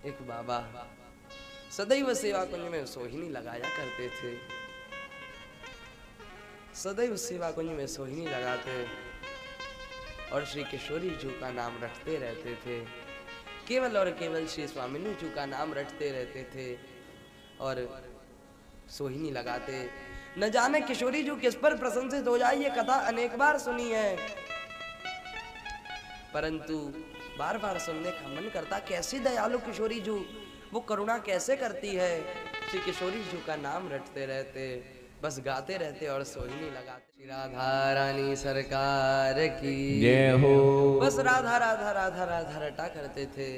एक बाबा सदैव सेवा कुंज में सोहिनी लगाया करते थे। सदैव सेवा कुंज में सोहिनी लगाते और श्री किशोरी जी का नाम रटते रहते थे। केवल और केवल श्री स्वामिनी जी का नाम रटते रहते थे और सोहिनी लगाते। न जाने किशोरी जी किस पर प्रशंसित हो जाए, ये कथा अनेक बार सुनी है, परंतु बार बार सुनने का मन करता। कैसी दयालु किशोरी जी, वो करुणा कैसे करती है। श्री किशोरी जी का नाम रटते रहते, बस गाते रहते और सोहिनी लगाते। श्री राधा रानी सरकार की जय हो। बस राधा राधा राधा राधा रटा करते थे।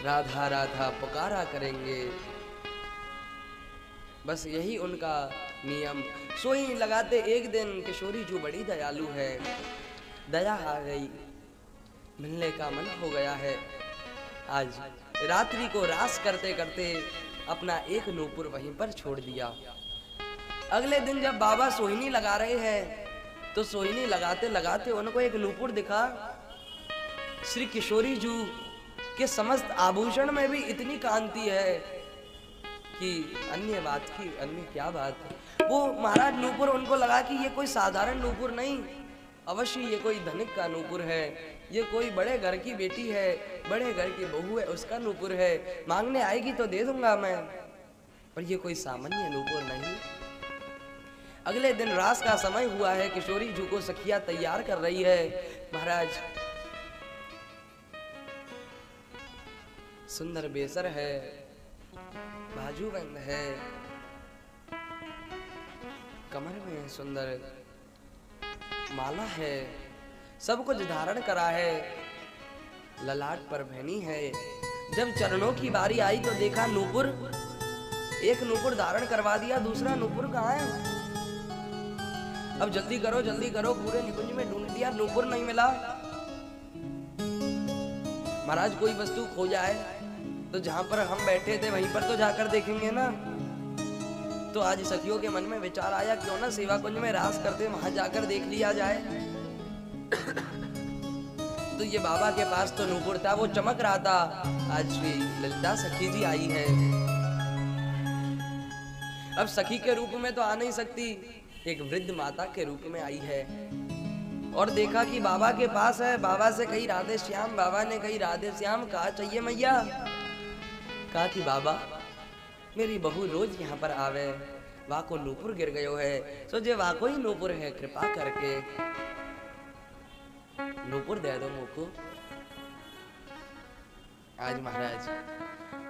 राधा राधा पुकारा करेंगे, बस यही उनका नियम। सोहिनी लगाते। एक दिन किशोरी जी बड़ी दयालु है, दया आ गई, मिलने का मन हो गया है। आज रात्रि को रास करते करते अपना एक नूपुर वहीं पर छोड़ दिया। अगले दिन जब बाबा सोहिनी लगा रहे हैं तो सोहिनी लगाते लगाते उनको एक नूपुर दिखा। श्री किशोरी जी के समस्त आभूषण में भी इतनी कांति है कि अन्य बात की अन्य क्या बात है। वो महाराज नूपुर उनको लगा कि ये कोई साधारण नूपुर नहीं, अवश्य ये कोई धनिक का नूपुर है, ये कोई बड़े घर की बेटी है, बड़े घर की बहू है, उसका नूपुर है, मांगने आएगी तो दे दूंगा मैं, पर ये कोई सामान्य नूपुर नहीं। अगले दिन रास का समय हुआ है, किशोरी जी को सखिया तैयार कर रही है। महाराज सुंदर बेसर है, बाजूबंद है, कमर में सुंदर माला है, सब कुछ धारण करा है, ललाट पर पहनी है। जब चरणों की बारी आई तो देखा नूपुर, एक नूपुर धारण करवा दिया, दूसरा नूपुर कहाँ है। अब जल्दी करो, पूरे निकुंज में ढूंढ दिया, नूपुर नहीं मिला। महाराज कोई वस्तु खो जाए तो जहां पर हम बैठे थे वहीं पर तो जाकर देखेंगे ना। तो आज सखियों के मन में विचार आया, क्यों ना सेवा कुंज में रास करते वहां जाकर देख लिया जाए। तो ये बाबा के पास तो नूपुर था, वो चमक रहा था। आज श्री ललिता सखी जी आई है। अब सखी के रूप में तो आ नहीं सकती, एक वृद्ध माता के रूप में आई है। और देखा कि बाबा के पास है, बाबा से कही राधे श्याम, बाबा ने कही राधे श्याम, कहा चाहिए मैया। कहा कि बाबा मेरी बहू रोज यहाँ पर आवे, वाको नूपुर गिर गयो है, सोचे वाको ही नूपुर है, कृपा करके नूपुर दे दो मुझको। आज महाराज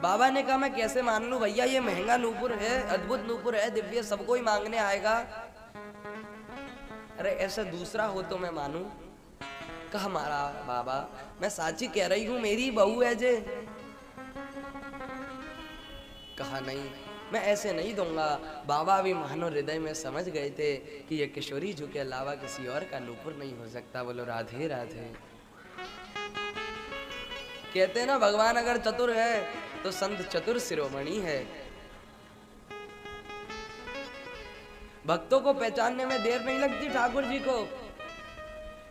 बाबा ने कहा मैं कैसे मान लूं भैया, ये महंगा नूपुर है, अद्भुत नूपुर है, दिव्य, सबको ही मांगने आएगा। अरे ऐसा दूसरा हो तो मैं मानूं। कहा हमारा बाबा मैं साची कह रही हूं, मेरी बहू है जे। कहा नहीं, मैं ऐसे नहीं दूंगा। बाबा भी मानो हृदय में समझ गए थे कि ये किशोरी जी के अलावा किसी और का नूपुर नहीं हो सकता। बोलो राधे राधे। कहते हैं ना भगवान अगर चतुर है तो संत चतुर शिरोमणि है। भक्तों को पहचानने में देर नहीं लगती ठाकुर जी को।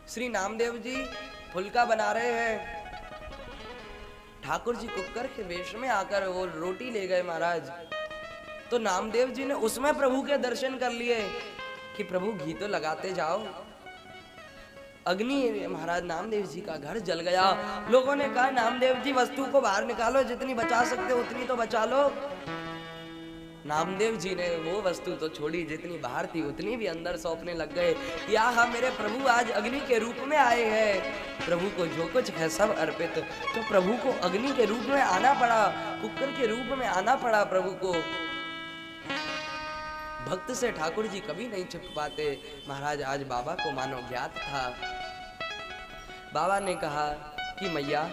श्री नामदेव जी फुलका बना रहे हैं, ठाकुर जी कुकर के वेश में आकर वो रोटी ले गए महाराज। तो नामदेव जी ने उसमें प्रभु के दर्शन कर लिए कि प्रभु घी तो लगाते जाओ। अग्नि महाराज नामदेव जी का घर जल गया। लोगों ने कहा नामदेव जी वस्तु को बाहर निकालो, जितनी बचा सकते उतनी तो बचा लो। नामदेव जी ने वो वस्तु तो छोड़ी, जितनी बाहर थी उतनी भी अंदर सौंपने लग गए। या हाँ मेरे प्रभु आज अग्नि के रूप में आए हैं, प्रभु को जो कुछ है सब अर्पित। तो प्रभु को अग्नि के रूप में आना पड़ा, कुकर के रूप में आना पड़ा प्रभु को। भक्त से ठाकुर जी कभी नहीं छिप पाते। महाराज आज बाबा को मानो ज्ञात था। बाबा ने कहा कि मैया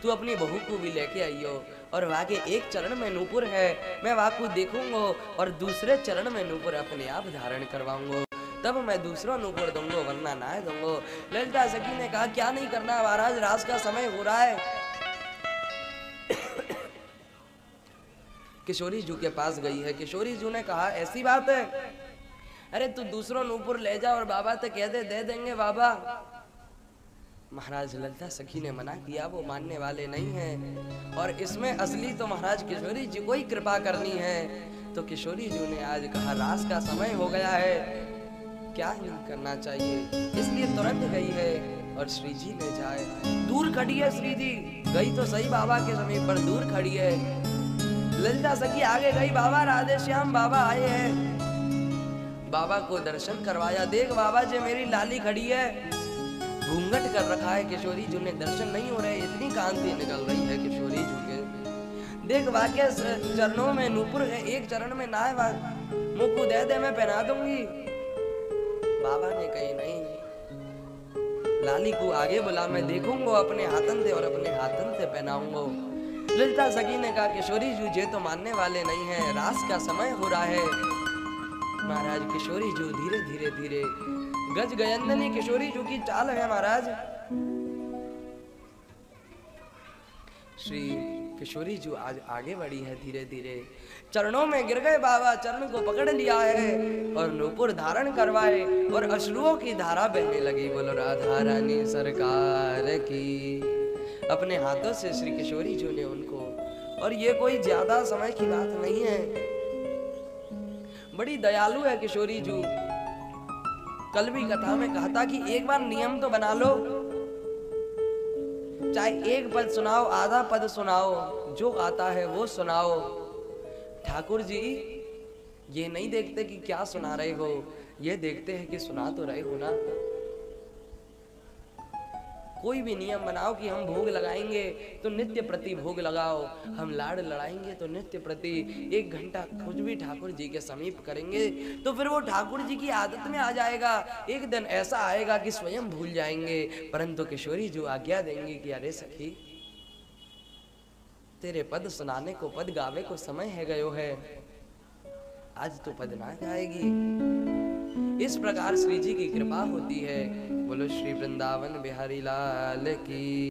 तू अपनी बहू को भी लेके आइयो, और वहाँ के एक चरण में नूपुर है, मैं वहाँ को देखूंगा और दूसरे चरण में नूपुर अपने आप धारण करवाऊंगा, तब मैं दूसरा नूपुर दूंगा, वरना ना दूंगा। ललिता सखी ने कहा क्या नहीं करना महाराज, रात का समय हो रहा है। किशोरी जू के पास गई है। किशोरी जू ने कहा ऐसी बात है, अरे तू दूसरा नूपुर ले जा और बाबा से कह दे देंगे बाबा। महाराज ललिता सखी ने मना किया, वो मानने वाले नहीं हैं। और इसमें असली तो महाराज किशोरी जी को ही कृपा करनी है। तो किशोरी जी ने आज कहा रास का समय हो गया है, क्या ही करना चाहिए, इसलिए तुरंत गई है। और श्री जी ने जाए, दूर खड़ी है श्री जी, गई तो सही बाबा के समीप पर दूर खड़ी है। ललिता सखी आगे गई, बाबा राधे श्याम बाबा आए हैं। बाबा को दर्शन करवाया, देख बाबा जी मेरी लाली खड़ी है, घूंघट कर रखा है। किशोरी जी ने दर्शन नहीं हो रहे, इतनी कांति निकल रही है किशोरी जी के। देख वाक्य चरणों में नूपुर है, एक चरण में ना है, मुँह को दे दे मैं पहना दूंगी। बाबा ने कही नहीं, लाली को आगे बुला, मैं देखूंगा अपने हाथन से और अपने हाथन से पहनाऊंगा। ललिता सखी ने कहा किशोरी जी ये तो मानने वाले नहीं है, रास का समय हो रहा है। महाराज किशोरी जी धीरे धीरे धीरे, गज गयंदनी किशोरी जी की चाल है महाराज। श्री किशोरी जी आज आगे बढ़ी है धीरे धीरे, चरणों में गिर गए बाबा, चरण को पकड़ लिया है और नूपुर धारण करवाए और अश्रुओं की धारा बहने लगी। बोलो राधा रानी सरकार की। अपने हाथों से श्री किशोरी जी ने उनको, और ये कोई ज्यादा समय की बात नहीं है, बड़ी दयालु है किशोरी जी। कल भी कथा में कहा था कि एक बार नियम तो बना लो, चाहे एक पद सुनाओ, आधा पद सुनाओ, जो आता है वो सुनाओ। ठाकुर जी ये नहीं देखते कि क्या सुना रहे हो, ये देखते हैं कि सुना तो रहे हो ना। कोई भी नियम बनाओ कि हम भोग लगाएंगे तो नित्य प्रति भोग लगाओ, हम लाड़ लड़ाएंगे तो नित्य प्रति 1 घंटा कुछ भी ठाकुर जी के समीप करेंगे तो फिर वो ठाकुर जी की आदत में आ जाएगा। एक दिन ऐसा आएगा कि स्वयं भूल जाएंगे। परंतु किशोरी जो आज्ञा देंगी कि अरे सखी तेरे पद सुनाने को, पद गावे को समय है गयो है, आज तो पद ना गाएगी। इस प्रकार श्री जी की कृपा होती है। बोलो श्री वृंदावन बिहारी लाल की।